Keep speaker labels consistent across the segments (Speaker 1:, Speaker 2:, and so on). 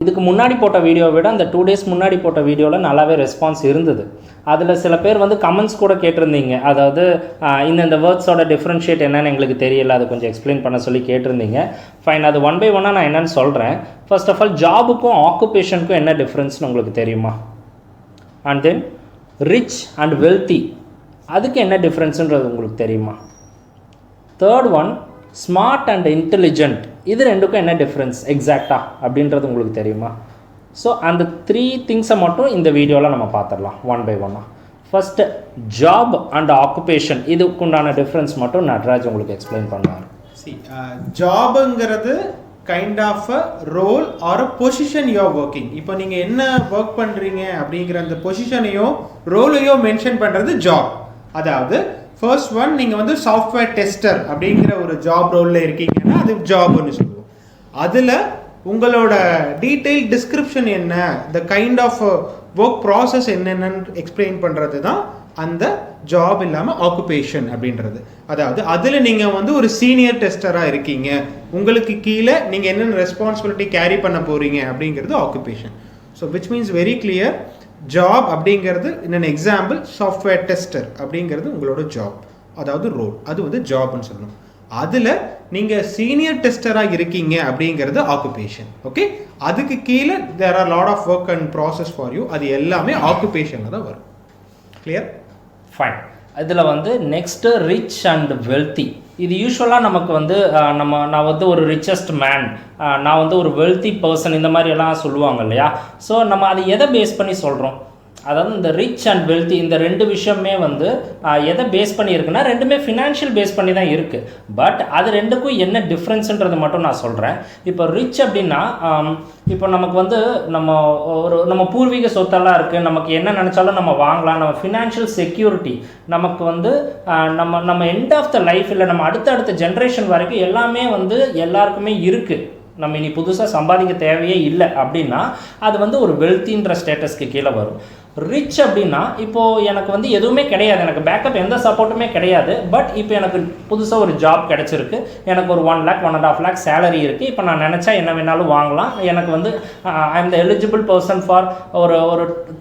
Speaker 1: இதுக்கு முன்னாடி போட்ட வீடியோவை விட அந்த 2 days முன்னாடி போட்ட வீடியோவில் நல்லாவே ரெஸ்பான்ஸ் இருந்தது. அதில் சில பேர் வந்து கமெண்ட்ஸ் கூட கேட்டிருந்தீங்க. அதாவது இந்த வேர்ட்ஸோட டிஃப்ரென்ஷியேட் என்னன்னு எங்களுக்கு தெரியல, அது கொஞ்சம் எக்ஸ்பிளைன் பண்ண சொல்லி கேட்டிருந்தீங்க. ஃபைன், அது ஒன் பை ஒன்னாக நான் என்னென்னு சொல்கிறேன். ஃபர்ஸ்ட் ஆஃப் ஆல், ஜாபுக்கும் ஆக்குபேஷனுக்கும் என்ன டிஃப்ரென்ஸ்னு உங்களுக்கு தெரியுமா? And then rich and wealthy, அதுக்கு என்ன டிஃப்ரென்ஸுன்றது உங்களுக்கு தெரியுமா? Third one, smart and intelligent, இது ரெண்டுக்கும் என்ன டிஃப்ரென்ஸ் எக்ஸாக்டாக அப்படின்றது உங்களுக்கு தெரியுமா? ஸோ அந்த 3 திங்ஸை மட்டும் இந்த வீடியோவில் நம்ம பார்த்துடலாம் ஒன் பை ஒன்னாக. ஃபஸ்ட்டு, ஜாப் அண்ட் ஆக்குபேஷன், இதுக்குண்டான டிஃப்ரென்ஸ் மட்டும் நட்ராஜ் உங்களுக்கு எக்ஸ்பிளைன் பண்ணுவார்.
Speaker 2: ஜாபுங்கிறது kind of a role or a position you are working. இப்போ நீங்கள் என்ன ஒர்க் பண்ணுறீங்க அப்படிங்கிற அந்த பொசிஷனையோ ரோலையோ மென்ஷன் பண்ணுறது ஜாப். அதாவது ஃபர்ஸ்ட் ஒன், நீங்கள் வந்து சாஃப்ட்வேர் டெஸ்டர் அப்படிங்கிற ஒரு ஜாப் ரோலில் இருக்கீங்கன்னா அது ஜாப்னு சொல்லுவோம். அதில் உங்களோட டீட்டெயில் டிஸ்கிரிப்ஷன் என்ன, the kind of work process என்னென்னு எக்ஸ்பிளைன் பண்ணுறது தான் அந்த ஜாப் இல்லாமல் ஆக்குபேஷன் அப்படின்றது. அதாவது அதில் நீங்கள் வந்து ஒரு சீனியர் டெஸ்டராக இருக்கீங்க, உங்களுக்கு கீழே நீங்கள் என்னென்ன ரெஸ்பான்சிபிலிட்டி கேரி பண்ண போகிறீங்க அப்படிங்கிறது occupation. So which means very clear, job அப்படிங்கிறது இன்னொரு எக்ஸாம்பிள் சாஃப்ட்வேர் டெஸ்டர் அப்படிங்கிறது உங்களோட ஜாப், அதாவது ரோல், அது வந்து ஜாப்னு சொல்லணும். அதில் நீங்கள் சீனியர் டெஸ்டராக இருக்கீங்க அப்படிங்கிறது ஆக்குபேஷன். ஓகே, அதுக்கு கீழே there are lot of work and process for you, அது எல்லாமே ஆக்குபேஷனில் தான் வரும். கிளியர்?
Speaker 1: ஃபைன். இதில் வந்து நெக்ஸ்ட்டு ரிச் அண்ட் வெல்த்தி, இது யூஸ்வலாக நமக்கு வந்து நான் வந்து ஒரு ரிச்சஸ்ட் மேன், நான் வந்து ஒரு வெல்த்தி பர்சன், இந்த மாதிரி எல்லாம் சொல்லுவாங்க இல்லையா? ஸோ நம்ம அதை எதை பேஸ் பண்ணி சொல்கிறோம்? அதாவது இந்த ரிச் அண்ட் வெல்த்தி, இந்த 2 விஷயமே வந்து எதை பேஸ் பண்ணி இருக்குன்னா, ரெண்டுமே ஃபினான்ஷியல் பேஸ் பண்ணி தான் இருக்குது. பட் அது ரெண்டுக்கும் என்ன டிஃப்ரென்ஸுன்றது மட்டும் நான் சொல்கிறேன். இப்போ ரிச் அப்படின்னா, இப்போ நமக்கு வந்து நம்ம பூர்வீக சொத்தெல்லாம் இருக்குது, நமக்கு என்ன நினச்சாலும் நம்ம வாங்கலாம், நம்ம ஃபினான்ஷியல் செக்யூரிட்டி நமக்கு வந்து நம்ம எண்ட் ஆஃப் த லைஃப், இல்லை நம்ம அடுத்த ஜென்ரேஷன் வரைக்கும் எல்லாமே வந்து எல்லாருக்குமே இருக்குது. நம்ம இனி புதுசாக சம்பாதிக்க தேவையே இல்லை அப்படின்னா அது வந்து ஒரு வெல்த்தின்ற ஸ்டேட்டஸ்க்கு கீழே வரும். ரிச் அப்படின்னா, இப்போது எனக்கு வந்து எதுவுமே கிடையாது, எனக்கு பேக்கப் எந்த சப்போர்ட்டுமே கிடையாது, பட் இப்போ எனக்கு புதுசாக ஒரு ஜாப் கிடச்சிருக்கு, எனக்கு ஒரு 1 lakh 1.5 lakh சேலரி இருக்குது, இப்போ நான் நினச்சா என்ன வேணாலும் வாங்கலாம், எனக்கு வந்து I am the eligible person for ஒரு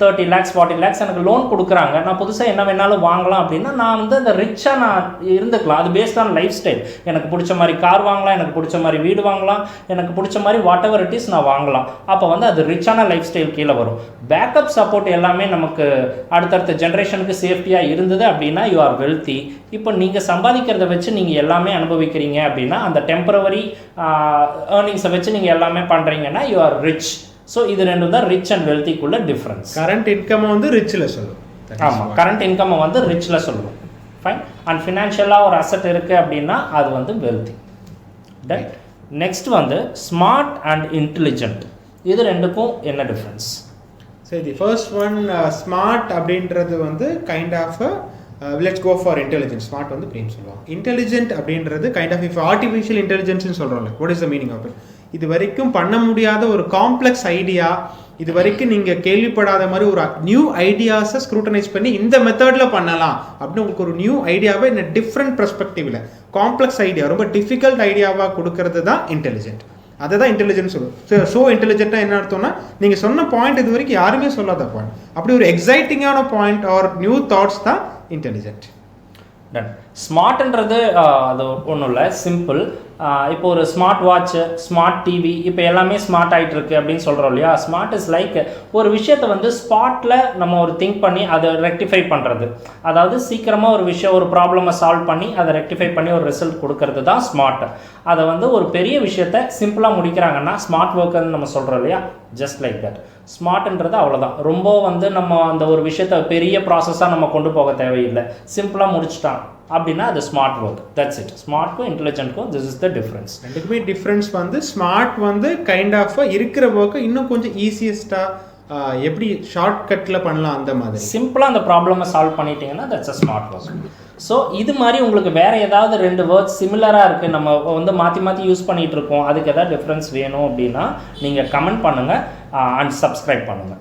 Speaker 1: 30 lakhs 40 lakhs எனக்கு லோன் கொடுக்குறாங்க, நான் புதுசாக என்ன வேணாலும் வாங்கலாம் அப்படின்னா நான் வந்து அந்த ரிச்சாக நான் இருந்துக்கலாம். அது பேஸ்ட் ஆன் லைஃப் ஸ்டைல், எனக்கு பிடிச்ச மாதிரி கார் வாங்கலாம், எனக்கு பிடிச்ச மாதிரி வீடு வாங்கலாம், எனக்கு பிடிச்ச மாதிரி வாட் எவர் இட் இஸ் நான் வாங்கலாம். அப்போ வந்து அது ரிச்சான லைஃப் ஸ்டைல் கீழே வரும். பேக்கப் சப்போர்ட் எல்லாமே நமக்கு அடுத்த ஜென்ரேஷனுக்கு சேஃப்டியாக இருந்தது அப்படின்னா யூ ஆர் வெல்த்தி. இப்போ நீங்கள் சம்பாதிக்கிறத வச்சு நீங்கள் எல்லாமே அனுபவிக்கிறீங்க அப்படின்னா, அந்த டெம்பரவரி ஏர்னிங்ஸை வச்சு நீங்கள் எல்லாமே பண்ணுறீங்கன்னா யூ ஆர் ரிச். ஸோ இது ரெண்டும் தான் ரிச் அண்ட் வெல்த்திக்குள்ள டிஃப்ரென்ஸ்.
Speaker 2: கரண்ட் இன்கம் வந்து ரிச்சில் சொல்லுவோம்.
Speaker 1: ஆமாம், கரண்ட் இன்கம் வந்து ரிச்சில் சொல்லுவோம். ஃபைன். அண்ட் ஃபினான்ஷியலாக ஒரு அசட் இருக்குது அப்படின்னா அது வந்து வெல்த்தி. ரைட். நெக்ஸ்ட் வந்து ஸ்மார்ட் அண்ட் இன்டெலிஜென்ட், இது ரெண்டுக்கும் என்ன டிஃப்ரென்ஸ்?
Speaker 2: சரி, ஃபர்ஸ்ட் ஒன், ஸ்மார்ட் அப்படின்றது வந்து kind of let's go for intelligence. Smart வந்து பிரேம் சொல்லுவாங்க. இன்டெலிஜென்ட் அப்படின்றது கைண்ட் ஆஃப் இப்போ ஆர்டிஃபிஷியல் இன்டெலிஜென்ஸ்னு சொல்கிறோம்ல, what is the meaning of it? இது வரைக்கும் பண்ண முடியாத ஒரு காம்ப்ளெக்ஸ் ஐடியா, இது வரைக்கும் நீங்கள் கேள்விப்படாத மாதிரி ஒரு நியூ ஐடியாஸை ஸ்க்ரூட்டனைஸ் பண்ணி இந்த மெத்தடில் பண்ணலாம் அப்படின்னு உங்களுக்கு ஒரு நியூ ஐடியாவை இந்த டிஃப்ரெண்ட் பெர்ஸ்பெக்டிவில் காம்ப்ளெக்ஸ் ஐடியா, ரொம்ப டிஃபிகல்ட் ஐடியாவாக கொடுக்கறது தான் இன்டெலிஜென்ட். அதை தான் இன்டெலிஜென்ஸ் சொல்லுவோம். ஸோ இன்டெலிஜென்ட்டாக என்ன அர்த்தம்னா, நீங்கள் சொன்ன பாயிண்ட் இது வரைக்கும் யாருமே சொல்லாத பாயிண்ட், அப்படி ஒரு எக்ஸைட்டிங்கான பாயிண்ட் ஆர் நியூ தாட்ஸ் தான் இன்டெலிஜென்ட்.
Speaker 1: டன். ஸ்மார்ட்ன்றது அது ஒன்றும் இல்லை, சிம்பிள். இப்போ ஒரு ஸ்மார்ட் வாட்ச்சு, ஸ்மார்ட் டிவி, இப்போ எல்லாமே ஸ்மார்ட் ஆகிட்டு இருக்கு அப்படின்னு சொல்கிறோம் இல்லையா? ஸ்மார்ட் இஸ் லைக் ஒரு விஷயத்தை வந்து ஸ்பாட்டில் நம்ம ஒரு திங்க் பண்ணி அதை ரெக்டிஃபை பண்ணுறது. அதாவது சீக்கிரமாக ஒரு விஷயம், ஒரு ப்ராப்ளமை சால்வ் பண்ணி அதை ரெக்டிஃபை பண்ணி ஒரு ரிசல்ட் கொடுக்கறது தான் ஸ்மார்ட். அதை வந்து ஒரு பெரிய விஷயத்தை சிம்பிளாக முடிக்கிறாங்கன்னா ஸ்மார்ட் ஒர்க்குன்னு நம்ம சொல்கிறோம் இல்லையா? Just like that. ஸ்மார்ட்ன்றது அவ்வளோதான். ரொம்ப வந்து நம்ம அந்த ஒரு விஷயத்தை பெரிய ப்ராசஸாக நம்ம கொண்டு போக தேவையில்லை, சிம்பிளாக முடிச்சிட்டான் அப்படின்னா அது ஸ்மார்ட் ஒர்க். That's it. ஸ்மார்ட்க்கும் இன்டெலிஜென்ட்க்கும் திஸ் இஸ் த டிஃப்ரென்ஸ்.
Speaker 2: ரெண்டுக்குமே டிஃப்ரென்ஸ் வந்து ஸ்மார்ட் வந்து கைண்ட் ஆஃப் இருக்கிற ஒர்க்கை இன்னும் கொஞ்சம் ஈஸியஸ்ட்டாக எப்படி ஷார்ட்கட்டில் பண்ணலாம், அந்த மாதிரி
Speaker 1: சிம்பிளாக அந்த ப்ராப்ளமை சால்வ் பண்ணிட்டீங்கன்னா that's a smart work. So இது மாதிரி உங்களுக்கு வேறு ஏதாவது 2 வேர்ட்ஸ் சிமிலராக இருக்குது, நம்ம வந்து மாற்றி யூஸ் பண்ணிகிட்டு இருக்கோம், அதுக்கு எதாவது டிஃப்ரென்ஸ் வேணும் அப்படின்னா நீங்கள் கமெண்ட் பண்ணுங்கள் அண்ட் சப்ஸ்கிரைப் பண்ணுங்கள்.